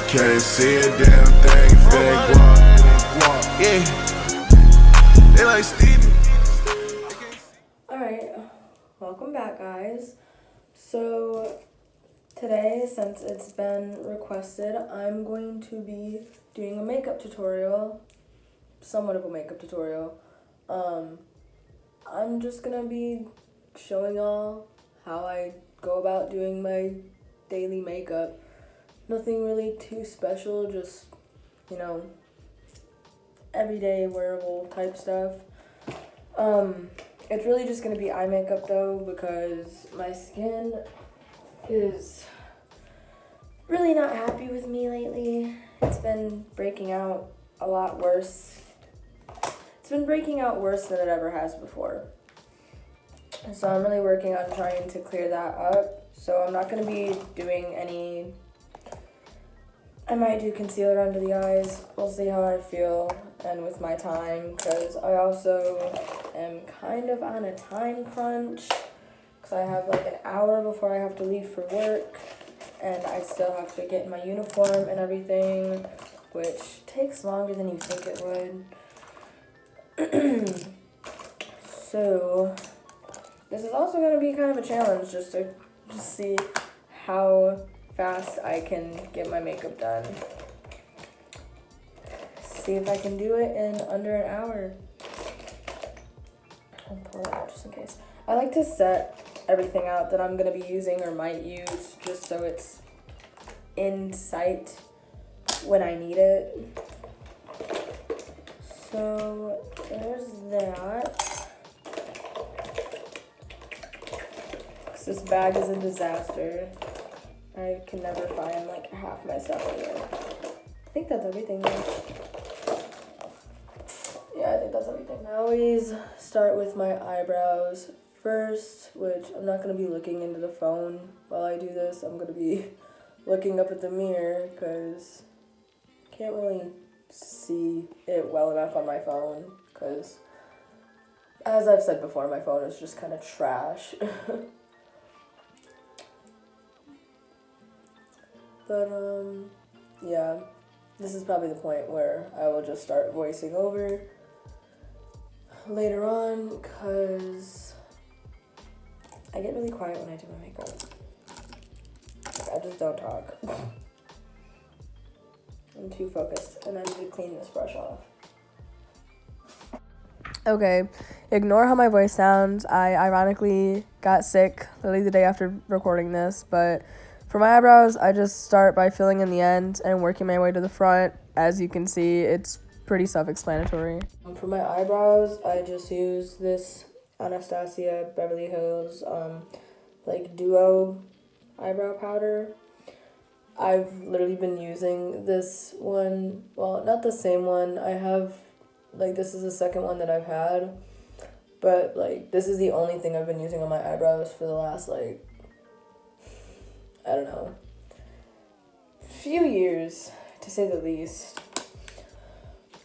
Can't see a damn thing if it ain't guap. Yeah, they like Stevie. Alright, welcome back, guys. So today, since it's been requested, I'm going to be doing a makeup tutorial, somewhat of a makeup tutorial. I'm just gonna be showing y'all how I go about doing my daily makeup. Nothing really too special, just, you know, everyday wearable type stuff. It's really just gonna be eye makeup though, because my skin is really not happy with me lately. It's been breaking out a lot worse. It's been breaking out worse than it ever has before. So I'm really working on trying to clear that up. So I'm not gonna be doing any, I might do concealer under the eyes. We'll see how I feel and with my time, because I also am kind of on a time crunch, because I have like an hour before I have to leave for work, and I still have to get in my uniform and everything, which takes longer than you think it would. So this is also going to be kind of a challenge, just to see how fast I can get my makeup done. See if I can do it in under an hour. I'll pull it out just in case. I like to set everything out that I'm going to be using or might use, just so it's in sight when I need it. So there's that. This bag is a disaster. I can never find like half my stuff in there. I think that's everything though. Yeah, I think that's everything. I always start with my eyebrows first, which I'm not going to be looking into the phone while I do this. I'm going to be looking up at the mirror because I can't really see it well enough on my phone, because as I've said before, my phone is just kind of trash. But, yeah, this is probably the point where I will just start voicing over later on, because I get really quiet when I do my makeup. I just don't talk. I'm too focused, and I need to clean this brush off. Okay, ignore how my voice sounds. I ironically got sick literally the day after recording this, but for my eyebrows, I just start by filling in the end and working my way to the front. As you can see, it's pretty self-explanatory. For my eyebrows, I just use this Anastasia Beverly Hills like duo eyebrow powder. I've literally been using this one, well, not the same one. I have, like, this is the second one that I've had, but like this is the only thing I've been using on my eyebrows for the last, like, I don't know, few years, to say the least.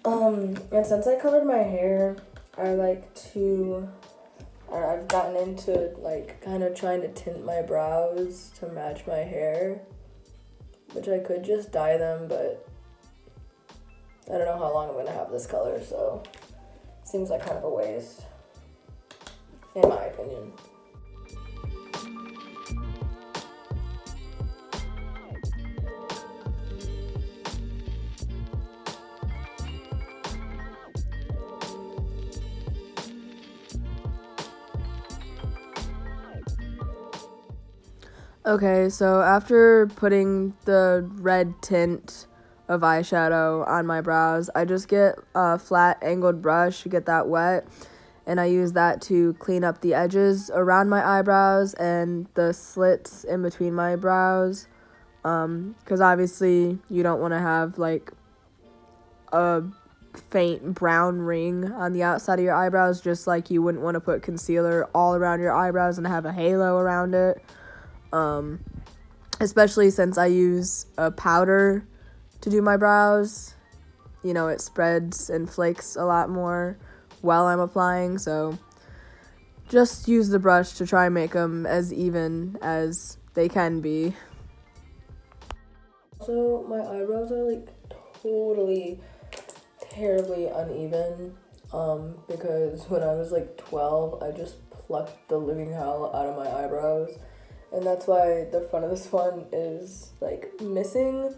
And since I colored my hair, I've gotten into, like, kind of trying to tint my brows to match my hair, which I could just dye them, but I don't know how long I'm going to have this color, so it seems like kind of a waste, in my opinion. Okay, so after putting the red tint of eyeshadow on my brows, I just get a flat angled brush to get that wet, and I use that to clean up the edges around my eyebrows and the slits in between my brows, because obviously you don't want to have like a faint brown ring on the outside of your eyebrows, just like you wouldn't want to put concealer all around your eyebrows and have a halo around it. Especially since I use a powder to do my brows, you know, it spreads and flakes a lot more while I'm applying, so just use the brush to try and make them as even as they can be. Also, my eyebrows are like totally terribly uneven. Because when I was like 12, I just plucked the living hell out of my eyebrows. And that's why the front of this one is like missing.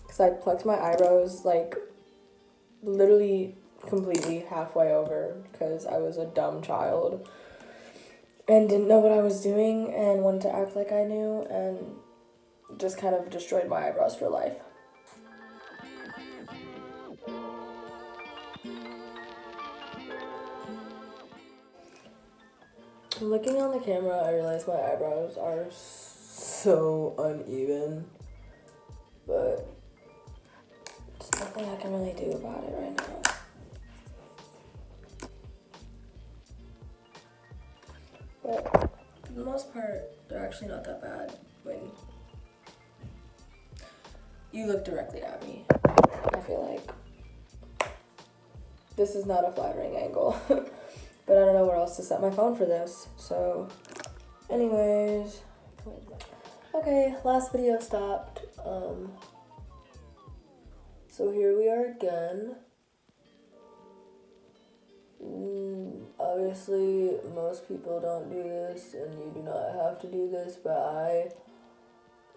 Because I plucked my eyebrows like literally completely halfway over because I was a dumb child and didn't know what I was doing and wanted to act like I knew and just kind of destroyed my eyebrows for life. Looking on the camera, I realize my eyebrows are so uneven, but there's nothing I can really do about it right now. But for the most part, they're actually not that bad when you look directly at me. I feel like this is not a flattering angle, but I don't know where else to set my phone for this. So anyways, okay, last video stopped. So here we are again. Obviously, most people don't do this, and you do not have to do this, but I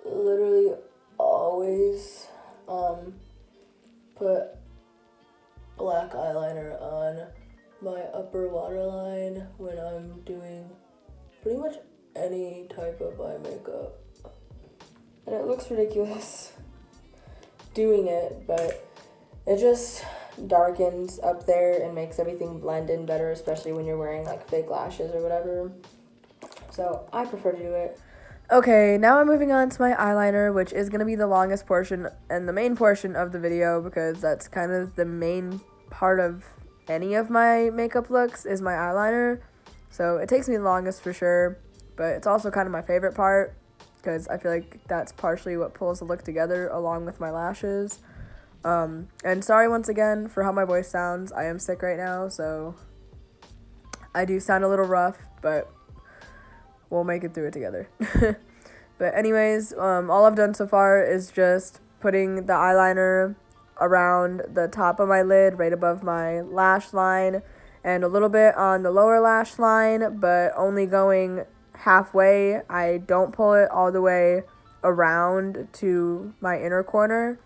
literally always put black eyeliner on my upper waterline when I'm doing pretty much any type of eye makeup. And it looks ridiculous doing it, but it just darkens up there and makes everything blend in better, especially when you're wearing like fake lashes or whatever. So I prefer to do it. Okay, now I'm moving on to my eyeliner, which is going to be the longest portion and the main portion of the video because that's kind of the main part of any of my makeup looks is my eyeliner. So it takes me the longest for sure, but it's also kind of my favorite part because I feel like that's partially what pulls the look together along with my lashes. And sorry once again for how my voice sounds. I am sick right now, so I do sound a little rough, but we'll make it through it together. But anyways, all I've done so far is just putting the eyeliner around the top of my lid, right above my lash line, and a little bit on the lower lash line, but only going halfway. I don't pull it all the way around to my inner corner,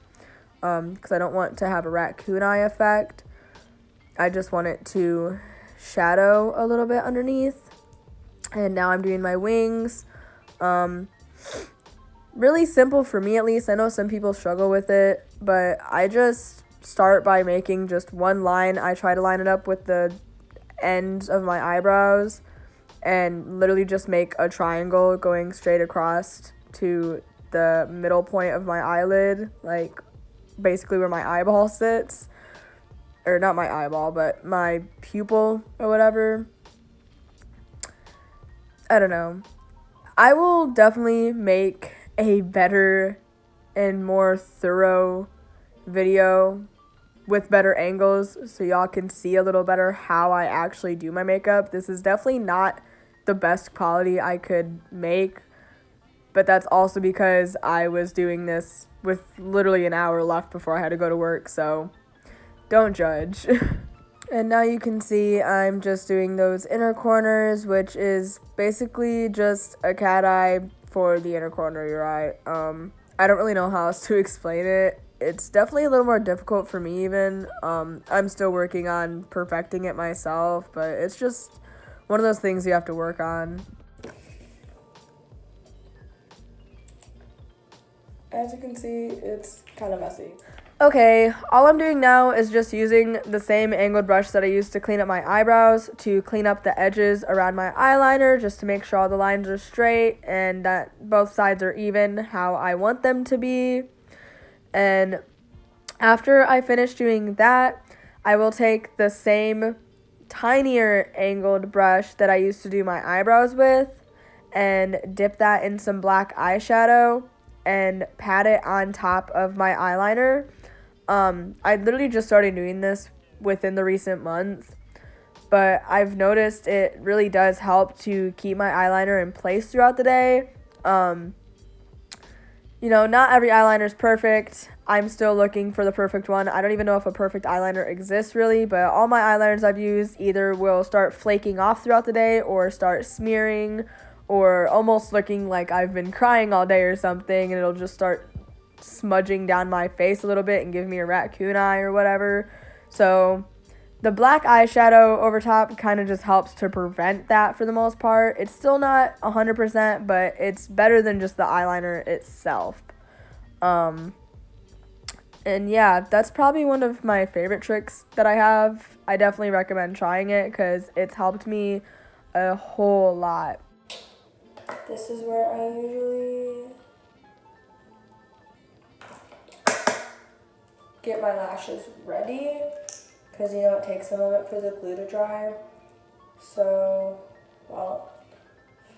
because I don't want to have a raccoon eye effect. I just want it to shadow a little bit underneath. And now I'm doing my wings. Really simple for me, at least. I know some people struggle with it, but I just start by making just one line. I try to line it up with the ends of my eyebrows and literally just make a triangle going straight across to the middle point of my eyelid, like basically where my eyeball sits. Or not my eyeball, but my pupil or whatever. I don't know. I will definitely make a better and more thorough video with better angles so y'all can see a little better how I actually do my makeup. This is definitely not the best quality I could make, but that's also because I was doing this with literally an hour left before I had to go to work, so don't judge. And now you can see I'm just doing those inner corners, which is basically just a cat eye for the inner corner of your eye. I don't really know how else to explain it. It's definitely a little more difficult for me even. I'm still working on perfecting it myself, but it's just one of those things you have to work on. As you can see, it's kind of messy. Okay, all I'm doing now is just using the same angled brush that I used to clean up my eyebrows to clean up the edges around my eyeliner, just to make sure all the lines are straight and that both sides are even how I want them to be. And after I finish doing that, I will take the same tinier angled brush that I used to do my eyebrows with and dip that in some black eyeshadow and pat it on top of my eyeliner. I literally just started doing this within the recent month, but I've noticed it really does help to keep my eyeliner in place throughout the day. You know, not every eyeliner is perfect. I'm still looking for the perfect one. I don't even know if a perfect eyeliner exists really, but all my eyeliners I've used either will start flaking off throughout the day or start smearing or almost looking like I've been crying all day or something, and it'll just start smudging down my face a little bit and give me a raccoon eye or whatever. So the black eyeshadow over top kind of just helps to prevent that for the most part. It's still not 100%, but it's better than just the eyeliner itself. And yeah, that's probably one of my favorite tricks that I have. I definitely recommend trying it because it's helped me a whole lot. This is where I usually get my lashes ready, because you know it takes a moment for the glue to dry. So, well,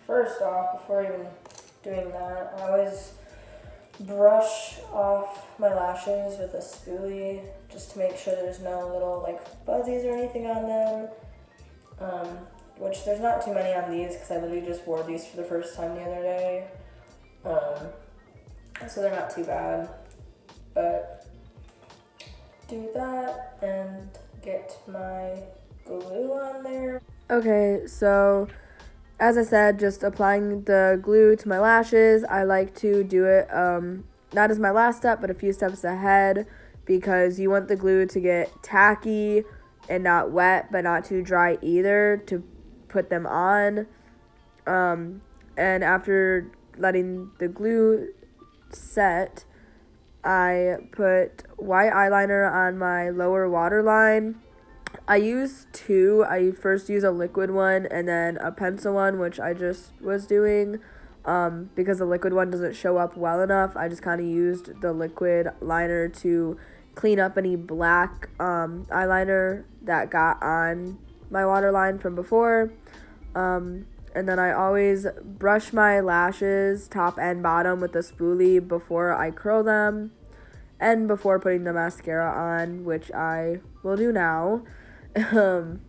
first off, before even doing that, I always brush off my lashes with a spoolie just to make sure there's no little like fuzzies or anything on them. Which there's not too many on these because I literally just wore these for the first time the other day. So they're not too bad. But do that and get my glue on there. Okay, so as I said, just applying the glue to my lashes. I like to do it not as my last step, but a few steps ahead, because you want the glue to get tacky and not wet, but not too dry either to put them on. And after letting the glue set, I put white eyeliner on my lower waterline. I use two. I first use a liquid one and then a pencil one, which I just was doing. Because the liquid one doesn't show up well enough, I just kind of used the liquid liner to clean up any black eyeliner that got on my waterline from before. And then I always brush my lashes top and bottom with a spoolie before I curl them and before putting the mascara on, which I will do now. I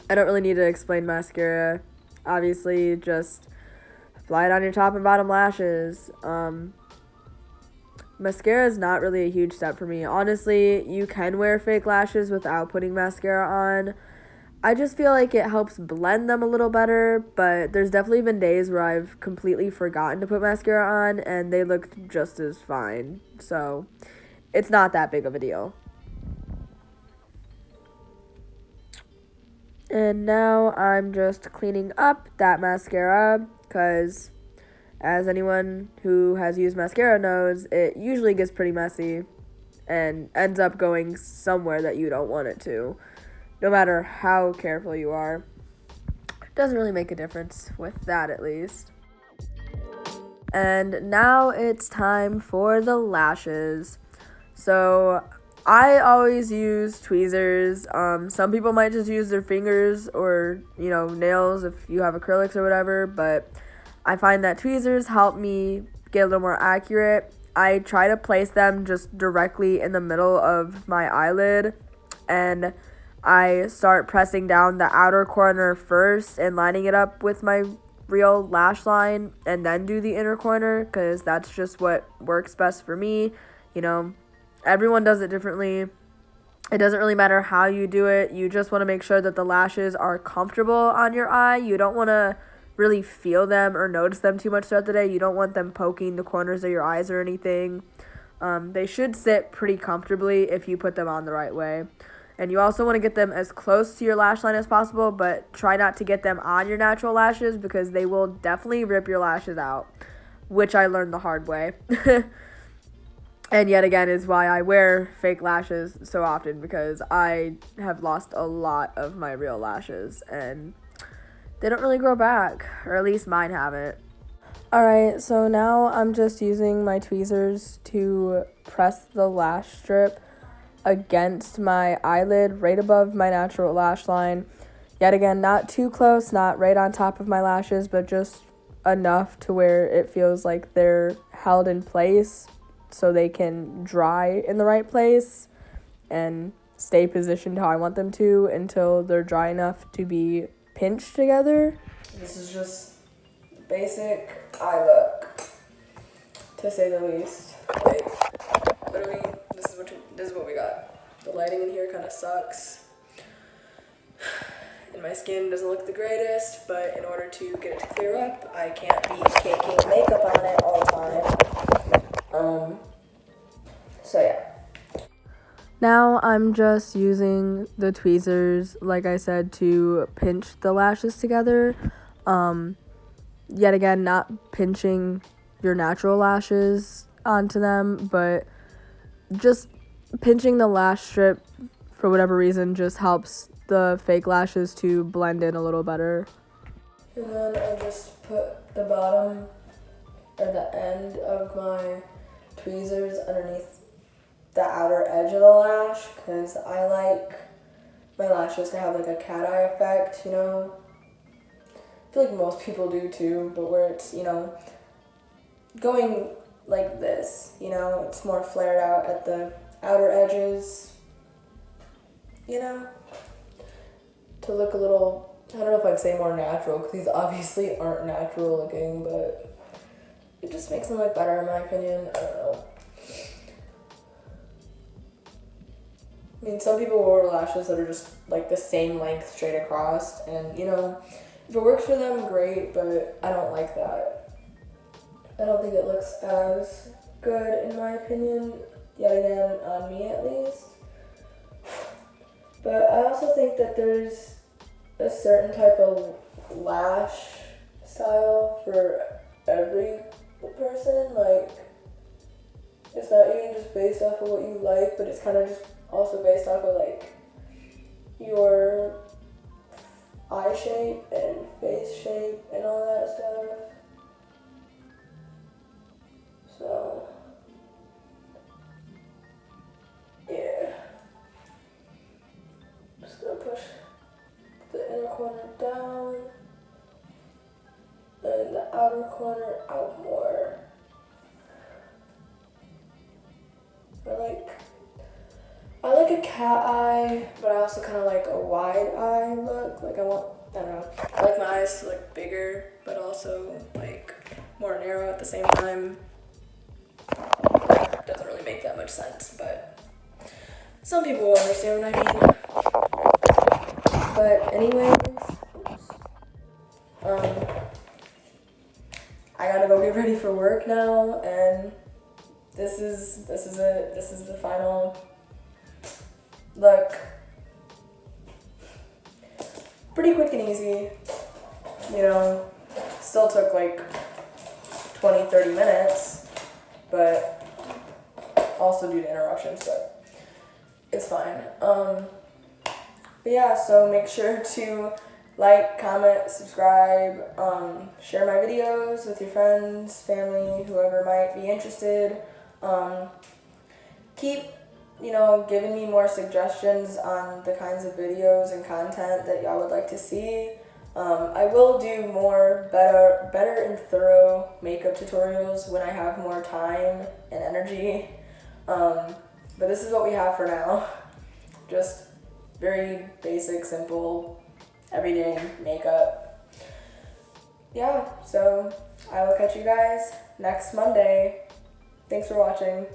don't really need to explain mascara. Obviously, just apply it on your top and bottom lashes. Mascara is not really a huge step for me. Honestly, you can wear fake lashes without putting mascara on. I just feel like it helps blend them a little better, but there's definitely been days where I've completely forgotten to put mascara on and they looked just as fine. So it's not that big of a deal. And now I'm just cleaning up that mascara because, as anyone who has used mascara knows, it usually gets pretty messy and ends up going somewhere that you don't want it to. No matter how careful you are. It doesn't really make a difference with that, at least. And now it's time for the lashes. So I always use tweezers. Some people might just use their fingers or, nails if you have acrylics or whatever, but I find that tweezers help me get a little more accurate. I try to place them just directly in the middle of my eyelid, and I start pressing down the outer corner first and lining it up with my real lash line, and then do the inner corner because that's just what works best for me. Everyone does it differently. It doesn't really matter how you do it. You just want to make sure that the lashes are comfortable on your eye. You don't want to really feel them or notice them too much throughout the day. You don't want them poking the corners of your eyes or anything. They should sit pretty comfortably if you put them on the right way. And you also want to get them as close to your lash line as possible, but try not to get them on your natural lashes because they will definitely rip your lashes out, which I learned the hard way. And yet again is why I wear fake lashes so often, because I have lost a lot of my real lashes and they don't really grow back, or at least mine haven't. Alright, so now I'm just using my tweezers to press the lash strip against my eyelid right above my natural lash line. Yet again, not too close, not right on top of my lashes, but just enough to where it feels like they're held in place so they can dry in the right place and stay positioned how I want them to until they're dry enough to be pinched together. This is just basic eye look. to say the least. Like, literally, this is what we got. The lighting in here kind of sucks. And my skin doesn't look the greatest, but in order to get it to clear up, I can't be caking makeup on it all the time. So yeah. Now I'm just using the tweezers, like I said, to pinch the lashes together. Yet again, not pinching your natural lashes onto them, but just pinching the lash strip for whatever reason just helps the fake lashes to blend in a little better. And then I just put the bottom or the end of my tweezers underneath the outer edge of the lash, because I like my lashes to have like a cat eye effect, you know. I feel like most people do too, but where it's, you know, going like this, you know, it's more flared out at the outer edges, you know, to look a little, I don't know if I'd say more natural, because these obviously aren't natural looking, but it just makes them look better in my opinion. I don't know. I mean, some people wear lashes that are just like the same length straight across, and you know, if it works for them, great, but I don't like that. I don't think it looks as good in my opinion, yet again, on me at least. But I also think that there's a certain type of lash style for every person. Like, it's not even just based off of what you like, but it's kind of just also based off of like your eye shape and face shape and all that stuff. So yeah, just gonna push the inner corner down and the outer corner out more. I like a cat eye, but I also kind of like a wide eye look. Like I don't know, I like my eyes to look bigger, but also like more narrow at the same time. Doesn't really make that much sense, but some people will understand what I mean. But anyways, I gotta go get ready for work now, and this is it. This is the final look. Pretty quick and easy, you know. Still took like 20-30 minutes, but also due to interruptions, but it's fine. But yeah, so make sure to like, comment, subscribe, share my videos with your friends, family, whoever might be interested. Keep, you know, giving me more suggestions on the kinds of videos and content that y'all would like to see. I will do more better and thorough makeup tutorials when I have more time and energy. But this is what we have for now. Just very basic, simple, everyday makeup. Yeah, so I will catch you guys next Monday. Thanks for watching.